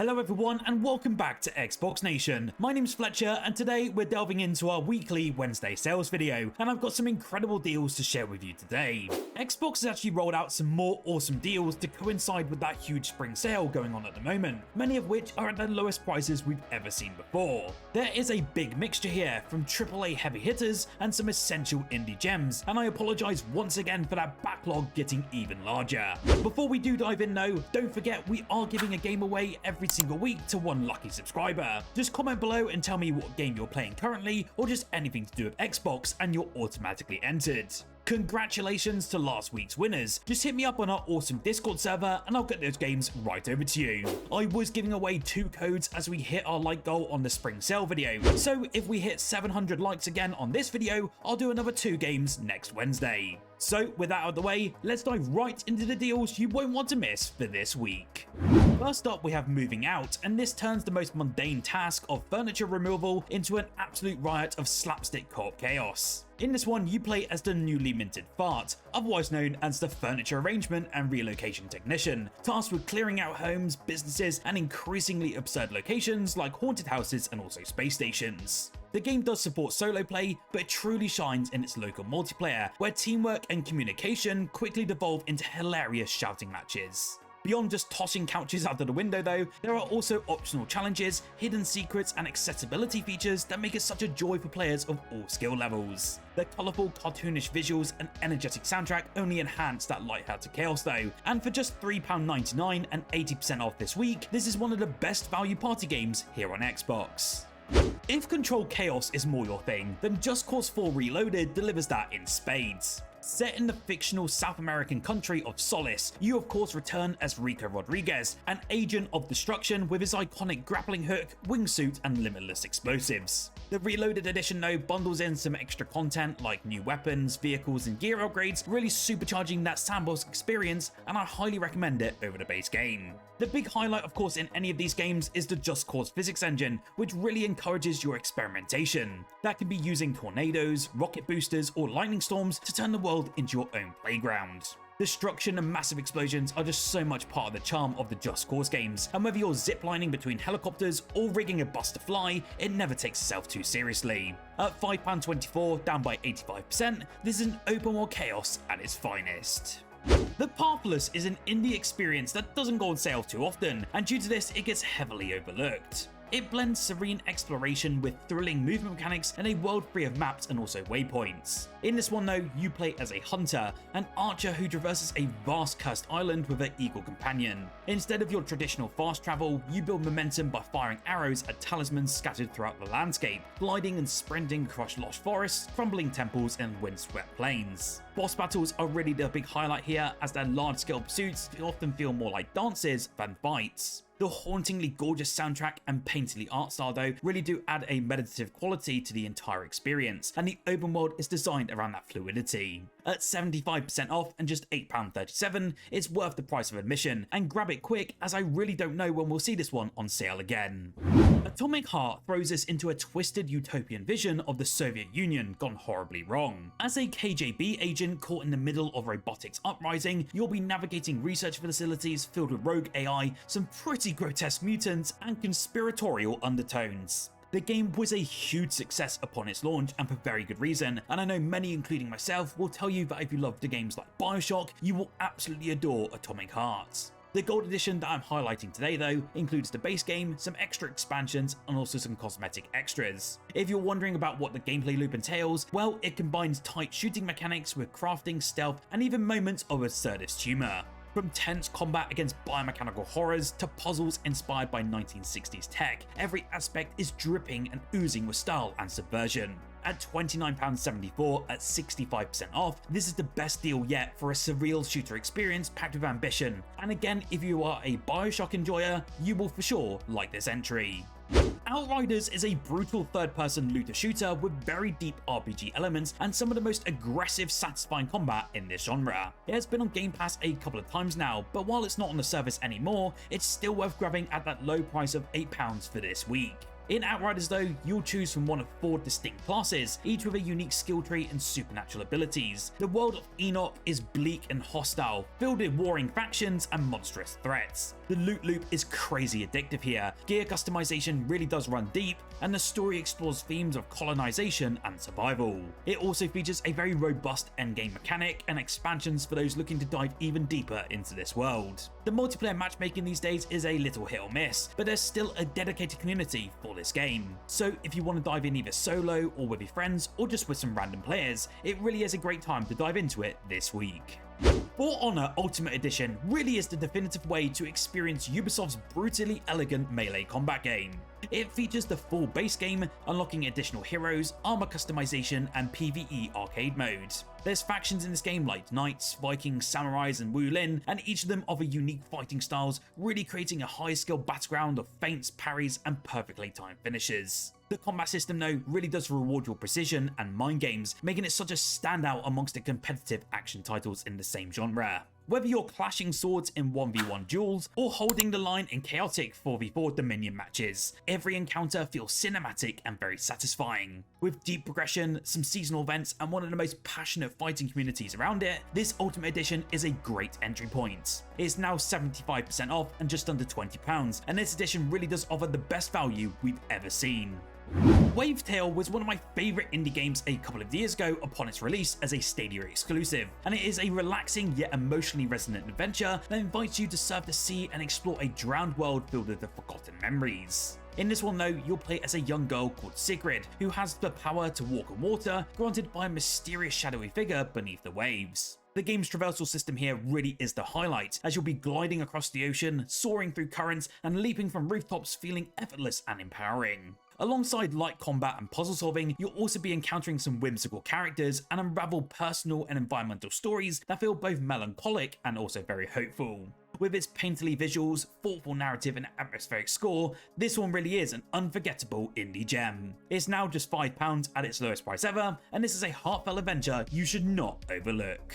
Hello everyone and welcome back to Xbox Nation. My name's Fletcher and today we're delving into our weekly Wednesday sales video, and I've got some incredible deals to share with you today. Xbox has actually rolled out some more awesome deals to coincide with that huge spring sale going on at the moment, many of which are at the lowest prices we've ever seen before. There is a big mixture here from AAA heavy hitters and some essential indie gems, and I apologise once again for that backlog getting even larger. Before we do dive in though, don't forget we are giving a game away every single week to one lucky subscriber. Just comment below and tell me what game you're playing currently, or just anything to do with Xbox, and you're automatically entered. Congratulations to last week's winners. Just hit me up on our awesome Discord server and I'll get those games right over to you. I was giving away 2 codes as we hit our like goal on the spring sale video, so if we hit 700 likes again on this video, I'll do another 2 games next Wednesday. So with that out of the way, let's dive right into the deals you won't want to miss for this week. First up, we have Moving Out, and this turns the most mundane task of furniture removal into an absolute riot of slapstick co-op chaos. In this one, you play as the newly minted Fart, otherwise known as the Furniture Arrangement and Relocation Technician, tasked with clearing out homes, businesses, and increasingly absurd locations like haunted houses and also space stations. The game does support solo play, but it truly shines in its local multiplayer, where teamwork and communication quickly devolve into hilarious shouting matches. Beyond just tossing couches out of the window though, there are also optional challenges, hidden secrets, and accessibility features that make it such a joy for players of all skill levels. The colourful, cartoonish visuals and energetic soundtrack only enhance that lighthearted chaos though, and for just £3.99 and 80% off this week, this is one of the best value party games here on Xbox. If controlled chaos is more your thing, then Just Cause 4 Reloaded delivers that in spades. Set in the fictional South American country of Solace, you of course return as Rico Rodriguez, an agent of destruction with his iconic grappling hook, wingsuit, and limitless explosives. The Reloaded edition though bundles in some extra content like new weapons, vehicles, and gear upgrades, really supercharging that sandbox experience, and I highly recommend it over the base game. The big highlight of course in any of these games is the Just Cause physics engine, which really encourages your experimentation. That can be using tornadoes, rocket boosters, or lightning storms to turn the world into your own playground. Destruction and massive explosions are just so much part of the charm of the Just Cause games, and whether you're ziplining between helicopters or rigging a bus to fly, it never takes itself too seriously. At £5.24, down by 85%, this is an open world chaos at its finest. The Pathless is an indie experience that doesn't go on sale too often, and due to this it gets heavily overlooked. It blends serene exploration with thrilling movement mechanics and a world free of maps and also waypoints. In this one though, you play as a hunter, an archer who traverses a vast cursed island with an eagle companion. Instead of your traditional fast travel, you build momentum by firing arrows at talismans scattered throughout the landscape, gliding and sprinting across lost forests, crumbling temples, and windswept plains. Boss battles are really the big highlight here, as their large-scale pursuits often feel more like dances than fights. The hauntingly gorgeous soundtrack and painterly art style though really do add a meditative quality to the entire experience, and the open world is designed around that fluidity. At 75% off and just £8.37, it's worth the price of admission, and grab it quick as I really don't know when we'll see this one on sale again. Atomic Heart throws us into a twisted utopian vision of the Soviet Union gone horribly wrong. As a KGB agent caught in the middle of robotics uprising, you'll be navigating research facilities filled with rogue AI, some pretty grotesque mutants, and conspiratorial undertones. The game was a huge success upon its launch, and for very good reason, and I know many including myself will tell you that if you love the games like Bioshock, you will absolutely adore Atomic Heart. The gold edition that I'm highlighting today though includes the base game, some extra expansions, and also some cosmetic extras. If you're wondering about what the gameplay loop entails, well, it combines tight shooting mechanics with crafting, stealth, and even moments of absurdist humour. From tense combat against biomechanical horrors to puzzles inspired by 1960s tech, every aspect is dripping and oozing with style and subversion. At £29.74 at 65% off, this is the best deal yet for a surreal shooter experience packed with ambition. And again, if you are a Bioshock enjoyer, you will for sure like this entry. Outriders is a brutal third-person looter shooter with very deep RPG elements and some of the most aggressive, satisfying combat in this genre. It has been on Game Pass a couple of times now, but while it's not on the service anymore, it's still worth grabbing at that low price of £8 for this week. In Outriders though, you'll choose from one of 4 distinct classes, each with a unique skill tree and supernatural abilities. The world of Enoch is bleak and hostile, filled with warring factions and monstrous threats. The loot loop is crazy addictive here, gear customization really does run deep, and the story explores themes of colonization and survival. It also features a very robust endgame mechanic and expansions for those looking to dive even deeper into this world. The multiplayer matchmaking these days is a little hit or miss, but there's still a dedicated community for this game. So if you want to dive in either solo or with your friends or just with some random players, it really is a great time to dive into it this week. For Honor Ultimate Edition really is the definitive way to experience Ubisoft's brutally elegant melee combat game. It features the full base game, unlocking additional heroes, armor customization, and PvE arcade mode. There's factions in this game like Knights, Vikings, Samurais, and Wulin, and each of them offer unique fighting styles, really creating a high-skill battleground of feints, parries, and perfectly timed finishes. The combat system though really does reward your precision and mind games, making it such a standout amongst the competitive action titles in the same genre. Whether you're clashing swords in 1v1 duels or holding the line in chaotic 4v4 Dominion matches, every encounter feels cinematic and very satisfying. With deep progression, some seasonal events, and one of the most passionate fighting communities around it, this Ultimate Edition is a great entry point. It's now 75% off and just under £20, and this edition really does offer the best value we've ever seen. Wavetale was one of my favourite indie games a couple of years ago upon its release as a Stadia exclusive, and it is a relaxing yet emotionally resonant adventure that invites you to surf the sea and explore a drowned world filled with the forgotten memories. In this one though, you'll play as a young girl called Sigrid, who has the power to walk on water, granted by a mysterious shadowy figure beneath the waves. The game's traversal system here really is the highlight, as you'll be gliding across the ocean, soaring through currents, and leaping from rooftops feeling effortless and empowering. Alongside light combat and puzzle solving, you'll also be encountering some whimsical characters and unravel personal and environmental stories that feel both melancholic and also very hopeful. With its painterly visuals, thoughtful narrative, and atmospheric score, this one really is an unforgettable indie gem. It's now just £5 at its lowest price ever, and this is a heartfelt adventure you should not overlook.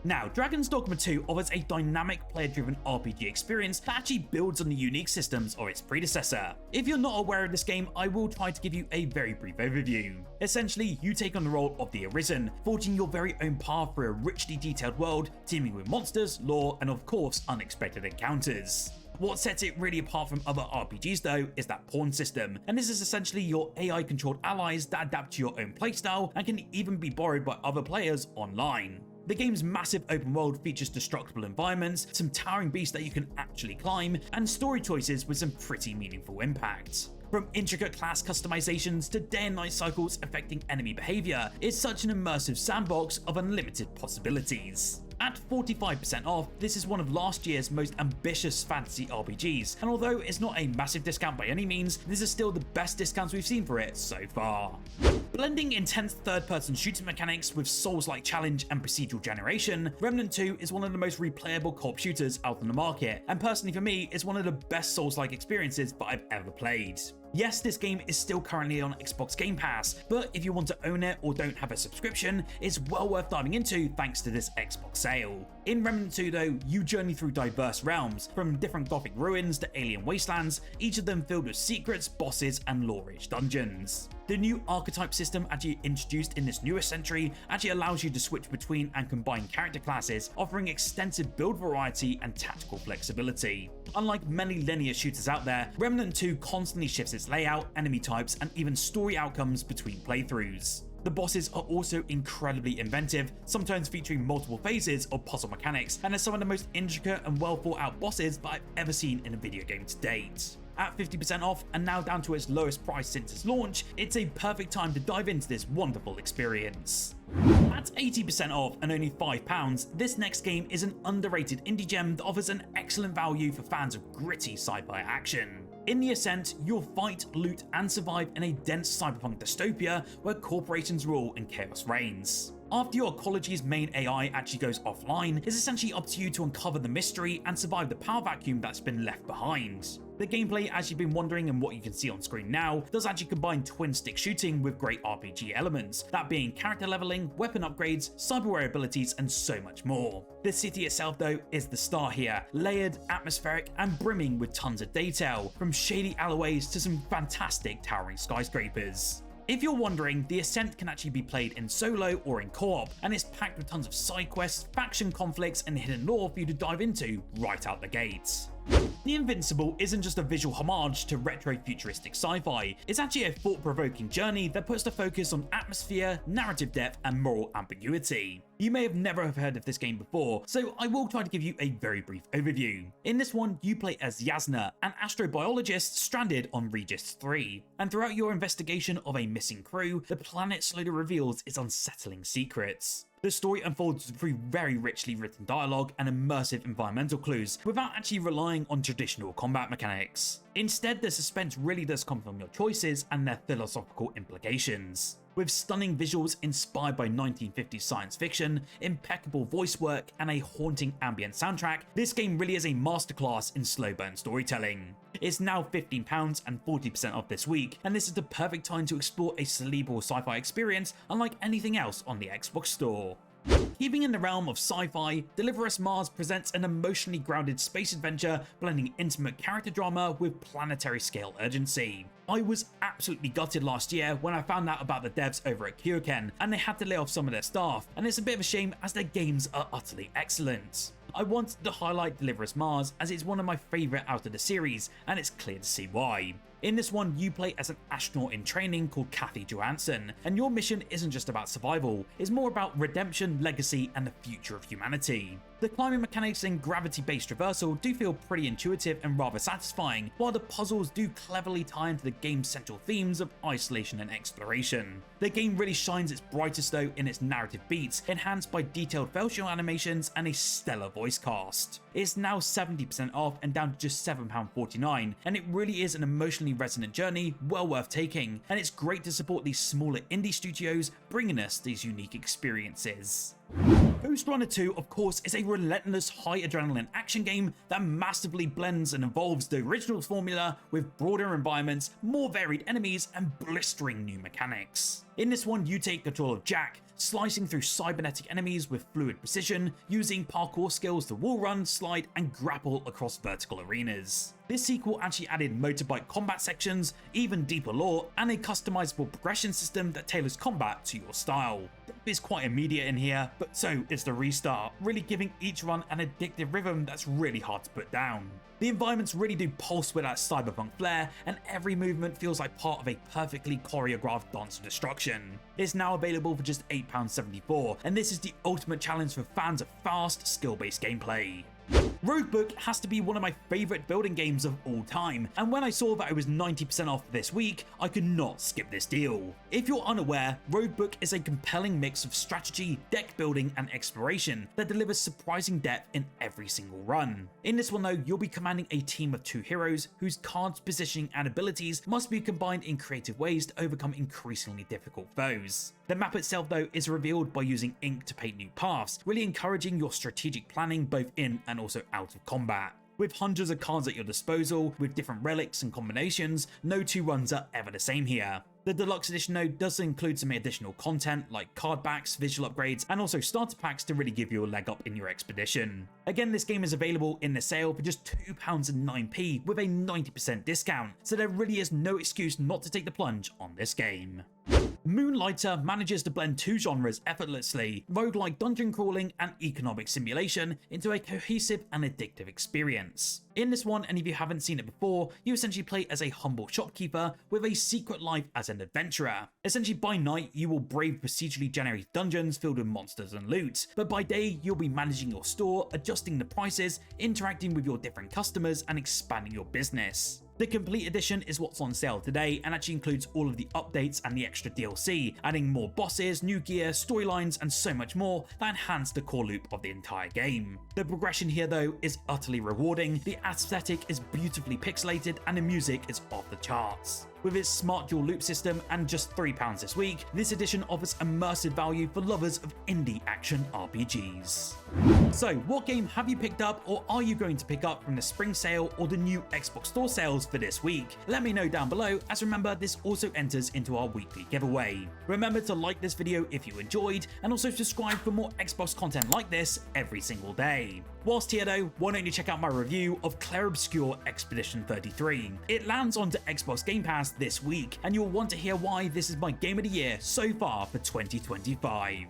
Now, Dragon's Dogma 2 offers a dynamic player-driven RPG experience that actually builds on the unique systems of its predecessor. If you're not aware of this game, I will try to give you a very brief overview. Essentially, you take on the role of the Arisen, forging your very own path through a richly detailed world, teeming with monsters, lore, and of course, unexpected encounters. What sets it really apart from other RPGs though is that pawn system, and this is essentially your AI controlled allies that adapt to your own playstyle and can even be borrowed by other players online. The game's massive open world features destructible environments, some towering beasts that you can actually climb, and story choices with some pretty meaningful impact. From intricate class customizations to day and night cycles affecting enemy behavior, it's such an immersive sandbox of unlimited possibilities. At 45% off, this is one of last year's most ambitious fantasy RPGs, and although it's not a massive discount by any means, this is still the best discounts we've seen for it so far. Blending intense third-person shooting mechanics with Souls-like challenge and procedural generation, Remnant 2 is one of the most replayable co-op shooters out on the market, and personally for me, is one of the best Souls-like experiences that I've ever played. Yes, this game is still currently on Xbox Game Pass, but if you want to own it or don't have a subscription, it's well worth diving into thanks to this Xbox sale. In Remnant 2 though, you journey through diverse realms, from different gothic ruins to alien wastelands, each of them filled with secrets, bosses, and lore-rich dungeons. The new archetype system actually introduced in this newest century actually allows you to switch between and combine character classes, offering extensive build variety and tactical flexibility. Unlike many linear shooters out there, Remnant 2 constantly shifts its layout, enemy types, and even story outcomes between playthroughs. The bosses are also incredibly inventive, sometimes featuring multiple phases or puzzle mechanics, and are some of the most intricate and well thought out bosses that I've ever seen in a video game to date. At 50% off and now down to its lowest price since its launch, it's a perfect time to dive into this wonderful experience. At 80% off and only £5, this next game is an underrated indie gem that offers an excellent value for fans of gritty sci-fi action. In the Ascent, you'll fight, loot, and survive in a dense cyberpunk dystopia where corporations rule and chaos reigns. After your college's main AI actually goes offline, it's essentially up to you to uncover the mystery and survive the power vacuum that's been left behind. The gameplay, as you've been wondering and what you can see on screen now, does actually combine twin-stick shooting with great RPG elements, that being character leveling, weapon upgrades, cyberware abilities, and so much more. The city itself though is the star here, layered, atmospheric, and brimming with tons of detail, from shady alleyways to some fantastic towering skyscrapers. If you're wondering, the Ascent can actually be played in solo or in co-op, and it's packed with tons of side quests, faction conflicts, and hidden lore for you to dive into right out the gates. The Invincible isn't just a visual homage to retro-futuristic sci-fi, it's actually a thought-provoking journey that puts the focus on atmosphere, narrative depth, and moral ambiguity. You may have never have heard of this game before, so I will try to give you a very brief overview. In this one, you play as Yasna, an astrobiologist stranded on Regis 3, and throughout your investigation of a missing crew, the planet slowly reveals its unsettling secrets. The story unfolds through very richly written dialogue and immersive environmental clues, without actually relying on traditional combat mechanics. Instead, the suspense really does come from your choices and their philosophical implications. With stunning visuals inspired by 1950s science fiction, impeccable voice work, and a haunting ambient soundtrack, this game really is a masterclass in slow burn storytelling. It's now £15 and 40% off this week, and this is the perfect time to explore a cerebral sci-fi experience unlike anything else on the Xbox Store. Keeping in the realm of sci-fi, Deliver Us Mars presents an emotionally grounded space adventure blending intimate character drama with planetary scale urgency. I was absolutely gutted last year when I found out about the devs over at Kyoken and they had to lay off some of their staff, and it's a bit of a shame as their games are utterly excellent. I wanted to highlight Deliver Us Mars as it's one of my favourite out of the series, and it's clear to see why. In this one, you play as an astronaut in training called Kathy Johansson, and your mission isn't just about survival, it's more about redemption, legacy, and the future of humanity. The climbing mechanics and gravity-based traversal do feel pretty intuitive and rather satisfying, while the puzzles do cleverly tie into the game's central themes of isolation and exploration. The game really shines its brightest though in its narrative beats, enhanced by detailed facial animations and a stellar voice cast. It's now 70% off and down to just £7.49, and it really is an emotionally resonant journey well worth taking, and it's great to support these smaller indie studios bringing us these unique experiences. Ghostrunner 2, of course, is a relentless high adrenaline action game that massively blends and evolves the original formula with broader environments, more varied enemies, and blistering new mechanics. In this one, you take control of Jack, slicing through cybernetic enemies with fluid precision, using parkour skills to wall run, slide, and grapple across vertical arenas. This sequel actually added motorbike combat sections, even deeper lore, and a customizable progression system that tailors combat to your style. Death is quite immediate in here, but so is the restart, really giving each run an addictive rhythm that's really hard to put down. The environments really do pulse with that cyberpunk flair, and every movement feels like part of a perfectly choreographed dance of destruction. It's now available for just £8.74, and this is the ultimate challenge for fans of fast, skill-based gameplay. Roguebook has to be one of my favourite building games of all time, and when I saw that it was 90% off this week, I could not skip this deal. If you're unaware, Roguebook is a compelling mix of strategy, deck building, and exploration that delivers surprising depth in every single run. In this one though, you'll be commanding a team of 2 heroes whose cards, positioning, and abilities must be combined in creative ways to overcome increasingly difficult foes. The map itself though is revealed by using ink to paint new paths, really encouraging your strategic planning both in and also out of combat. With hundreds of cards at your disposal, with different relics and combinations, no 2 runs are ever the same here. The deluxe edition though does include some additional content like card backs, visual upgrades, and also starter packs to really give you a leg up in your expedition. Again, this game is available in the sale for just £2.09 with a 90% discount, so there really is no excuse not to take the plunge on this game. Moonlighter manages to blend 2 genres effortlessly, roguelike dungeon crawling and economic simulation, into a cohesive and addictive experience. In this one, and if you haven't seen it before, you essentially play as a humble shopkeeper with a secret life as an adventurer. Essentially by night, you will brave procedurally generated dungeons filled with monsters and loot, but by day, you'll be managing your store, adjusting the prices, interacting with your different customers, and expanding your business. The complete edition is what's on sale today and actually includes all of the updates and the extra DLC, adding more bosses, new gear, storylines, and so much more that enhance the core loop of the entire game. The progression here though is utterly rewarding, the aesthetic is beautifully pixelated, and the music is off the charts. With its smart dual loop system and just £3 this week, this edition offers immersive value for lovers of indie action RPGs. So, what game have you picked up or are you going to pick up from the spring sale or the new Xbox Store sales for this week? Let me know down below, as remember this also enters into our weekly giveaway. Remember to like this video if you enjoyed, and also subscribe for more Xbox content like this every single day. Whilst here though, why don't you check out my review of Clair Obscur Expedition 33. It lands onto Xbox Game Pass this week, and you'll want to hear why this is my game of the year so far for 2025.